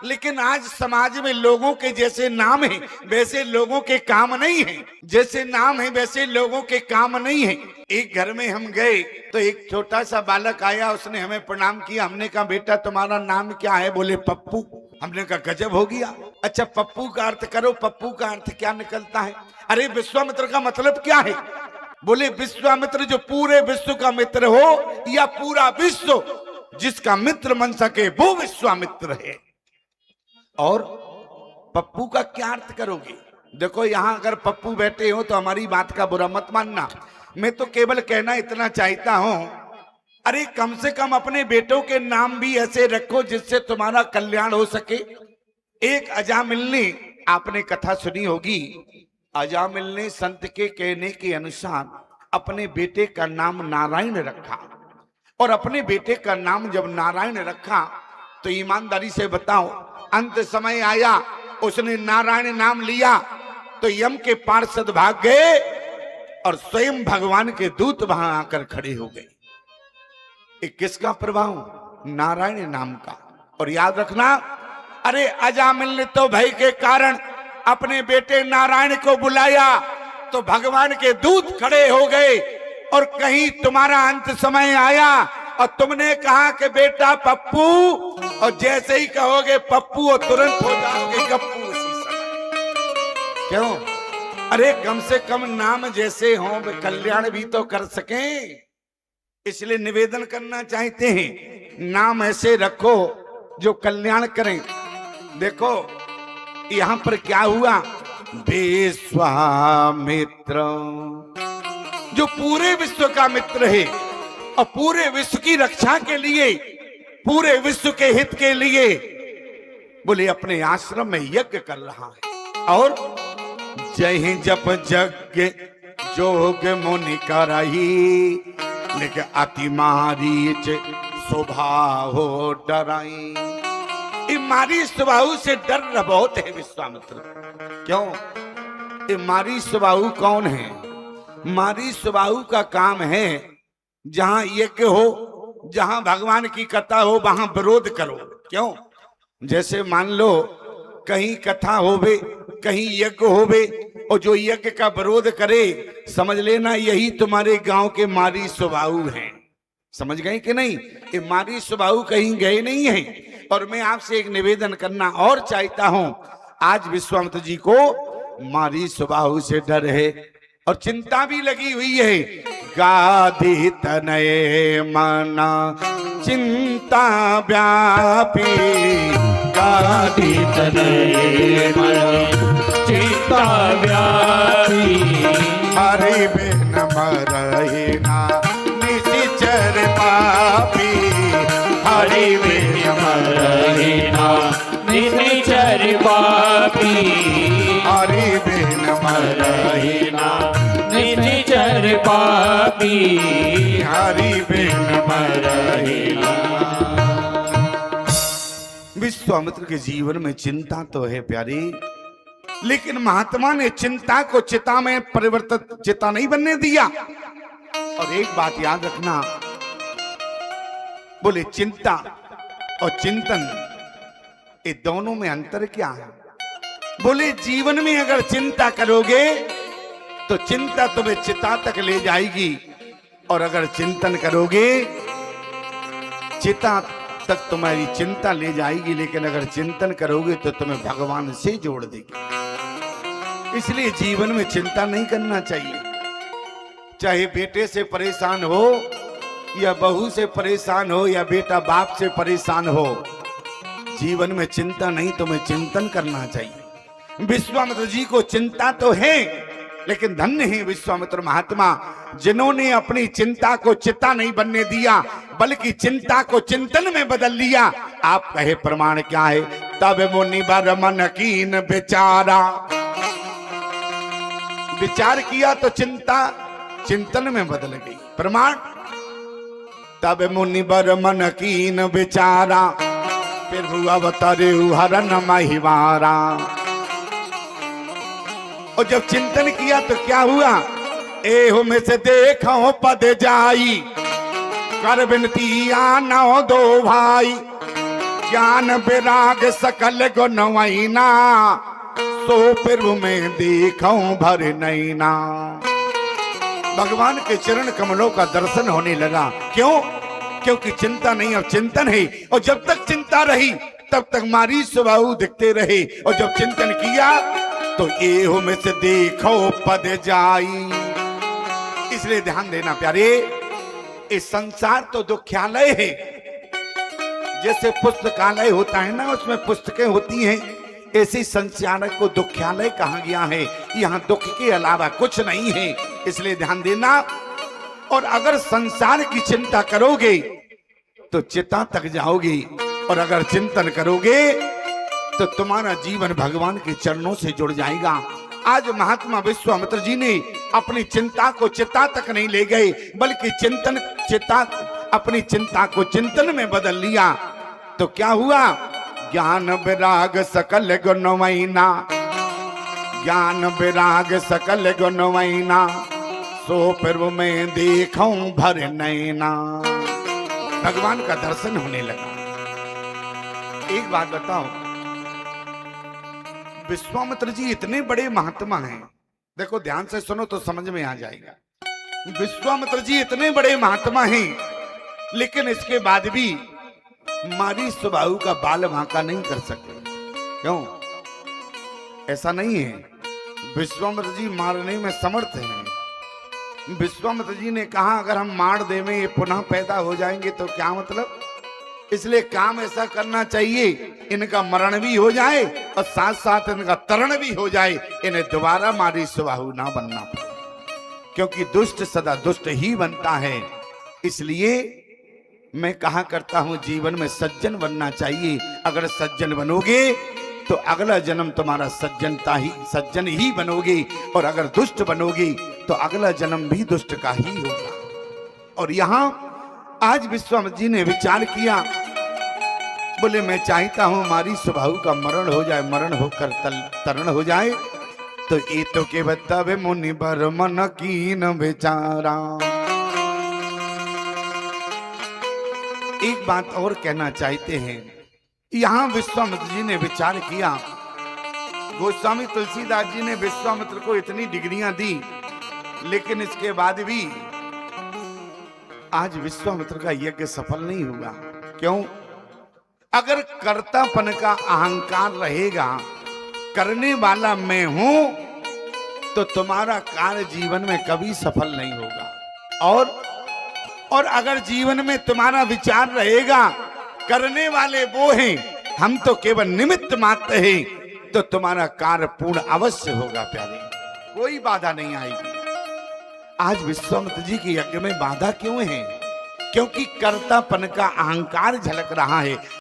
लेकिन आज समाज में लोगों के जैसे नाम है वैसे लोगों के काम नहीं है, जैसे नाम है वैसे लोगों के काम नहीं है। एक घर में हम गए तो एक छोटा सा बालक आया, उसने हमें प्रणाम किया। हमने कहा बेटा तुम्हारा नाम क्या है? बोले पप्पू। हमने कहा गजब हो गया, अच्छा पप्पू का अर्थ करो। पप्पू का अर्थ क्या निकलता है? अरे विश्वामित्र का मतलब क्या है? बोले विश्वामित्र जो पूरे विश्व का मित्र हो, या पूरा विश्व जिसका मित्र बन सके वो विश्वामित्र है। और पप्पू का क्या अर्थ करोगे? देखो यहां अगर पप्पू बैठे हो तो हमारी बात का बुरा मत मानना, मैं तो केवल कहना इतना चाहता हूं, अरे कम से कम अपने बेटों के नाम भी ऐसे रखो जिससे तुम्हारा कल्याण हो सके। एक अजामिल ने, आपने कथा सुनी होगी, अजामिल ने संत के कहने के अनुसार अपने बेटे का नाम नारायण रखा। और अपने बेटे का नाम जब नारायण रखा तो ईमानदारी से बताओ, अंत समय आया, उसने नारायण नाम लिया तो यम के पार्षद भाग गए और स्वयं भगवान के दूत वहां आकर खड़े हो गए। एक किसका प्रभाव? नारायण नाम का। और याद रखना, अरे अजामिल ने तो भय के कारण अपने बेटे नारायण को बुलाया तो भगवान के दूत खड़े हो गए। और कहीं तुम्हारा अंत समय आया और तुमने कहा कि बेटा पप्पू, और जैसे ही कहोगे पप्पू और तुरंत हो जाओगे गप्पू उसी समय। क्यों? अरे कम से कम नाम जैसे हो कल्याण भी तो कर सकें, इसलिए निवेदन करना चाहते हैं नाम ऐसे रखो जो कल्याण करें। देखो यहां पर क्या हुआ, विश्वामित्र जो पूरे विश्व का मित्र है और पूरे विश्व की रक्षा के लिए, पूरे विश्व के हित के लिए बोले अपने आश्रम में यज्ञ कर रहा है। और जय जप यज्ञ जोग मुनि करही, लेकिन अति मारीच स्वभाव डराई। मारी स्वभाव से डर बहुत है विश्वामित्र। क्यों? मारी स्वभाव कौन है? मारी स्वभाव का काम है जहां यज्ञ हो, जहां भगवान की कथा हो वहां विरोध करो। क्यों? जैसे मान लो कहीं कथा होवे, कहीं यज्ञ होवे, और जो यज्ञ का विरोध करे समझ लेना यही तुम्हारे गांव के मारी स्वभाव हैं। समझ गए कि नहीं? ये मारी स्वभाव कहीं गए नहीं है। और मैं आपसे एक निवेदन करना और चाहता हूं, आज विश्वामित्र जी को मारी स्वभाव से डर है और चिंता भी लगी हुई है। गाधी तनय मना चिंता व्यापी, गाधी तनय मना चिंता व्यापी, हरि बिन मरहि ना निशिचर पापी, हरि बिन मरहि ना निशिचर पापी, हरि बिन मरहि ना निशिचर पापी, हरि बिन मरहि ना। विश्वामित्र के जीवन में चिंता तो है प्यारी, लेकिन महात्मा ने चिंता को चिता में परिवर्तित, चिता नहीं बनने दिया। और एक बात याद रखना, बोले चिंता और चिंतन ये दोनों में अंतर क्या है? बोले जीवन में अगर चिंता करोगे तो चिंता तुम्हें चिता तक ले जाएगी, और अगर चिंतन करोगे चिता तक तुम्हारी चिंता ले जाएगी, लेकिन अगर चिंतन करोगे तो तुम्हें भगवान से जोड़ देगी। इसलिए जीवन में चिंता नहीं करना चाहिए। चाहे बेटे से परेशान हो, या बहू से परेशान हो, या बेटा बाप से परेशान हो, जीवन में चिंता नहीं, तुम्हें चिंतन करना चाहिए। विश्वामित्र जी को चिंता तो है, लेकिन धन्य है विश्वामित्र महात्मा जिन्होंने अपनी चिंता को चिता नहीं बनने दिया, बल्कि चिंता को चिंतन में बदल लिया। आप कहे प्रमाण क्या है? तब मुनि बर मन कीन बेचारा, विचार किया तो चिंता चिंतन में बदल गई। प्रमाण, तब मुनि बर मन कीन बेचारा, फिर हुआ अवतरे हरन महिवारा। और जब चिंतन किया तो क्या हुआ? एहो में से देखो पद जाई, कर बिनती आना दो भाई। ज्ञान विराग सकल गुणवैना, सो फिर में देखूं भर नैना। भगवान के चरण कमलों का दर्शन होने लगा। क्यों? क्योंकि चिंता नहीं, अब चिंतन है। और जब तक चिंता रही तब तक मारी स्वभाव दिखते रहे। और जब चिंतन किया तो एहो में से देखो पद जाई। इसलिए ध्यान देना प्यारे, इस संसार तो दुख्यालय है। जैसे पुस्तकालय होता है ना, उसमें पुस्तकें होती हैं, ऐसे संसार को दुख्यालय कहा गया है। यहाँ दुख के अलावा कुछ नहीं है, इसलिए ध्यान देना। और अगर संसार की चिंता करोगे तो चिता तक जाओगे, और अगर चिंतन करोगे तो तुम्हारा जीवन भगवान के चरणों से जुड़ जाएगा। आज महात्मा विश्वामित्र जी ने अपनी चिंता को चिता तक नहीं ले गए, बल्कि अपनी चिंता को चिंतन में बदल लिया। तो क्या हुआ? ज्ञान विराग सकल गुणवैना, ज्ञान विराग सकल गुणवैना, सो फिर में देखूं भर नैना। भगवान का दर्शन होने लगा। एक बात बताओ, विश्वामित्र जी इतने बड़े महात्मा हैं, देखो ध्यान से सुनो तो समझ में आ जाएगा। विश्वामित्र जी इतने बड़े महात्मा हैं, लेकिन इसके बाद भी मारी स्वभाव का बाल भांका नहीं कर सके। क्यों? ऐसा नहीं है, विश्वामित्र जी मारने में समर्थ हैं। विश्वामित्र जी ने कहा अगर हम मार देवें ये पुनः पैदा हो जाएंगे तो क्या मतलब। इसलिए काम ऐसा करना चाहिए इनका मरण भी हो जाए और साथ साथ इनका तरण भी हो जाए, इन्हें दोबारा मारी स्वभाव ना बनना पड़े। क्योंकि दुष्ट सदा दुष्ट ही बनता है। इसलिए मैं कहा करता हूं जीवन में सज्जन बनना चाहिए। अगर सज्जन बनोगे तो अगला जन्म तुम्हारा सज्जन ही बनोगे, और अगर दुष्ट बनोगे तो अगला जन्म भी दुष्ट का ही होगा। और यहां आज विश्वामित्र जी ने विचार किया, बोले मैं चाहता हूं हमारी स्वभाव का मरण हो जाए, मरण होकर तरण हो जाए। तो ये तो के बतावे मुनि बर मन कीन बेचारा। एक बात और कहना चाहते हैं, यहां विश्वामित्र जी ने विचार किया। गोस्वामी तुलसीदास जी ने विश्वामित्र को इतनी डिग्रियां दी, लेकिन इसके बाद भी आज विश्वामित्र का यज्ञ सफल नहीं हुआ। क्यों? अगर कर्तापन का अहंकार रहेगा, करने वाला मैं हूं, तो तुम्हारा कार्य जीवन में कभी सफल नहीं होगा। और अगर जीवन में तुम्हारा विचार रहेगा करने वाले वो हैं, हम तो केवल निमित्त मात्र हैं, तो तुम्हारा कार्य पूर्ण अवश्य होगा प्यारे, कोई बाधा नहीं आएगी। आज विश्वामित्र जी के यज्ञ में बाधा क्यों है? क्योंकि कर्तापन का अहंकार झलक रहा है।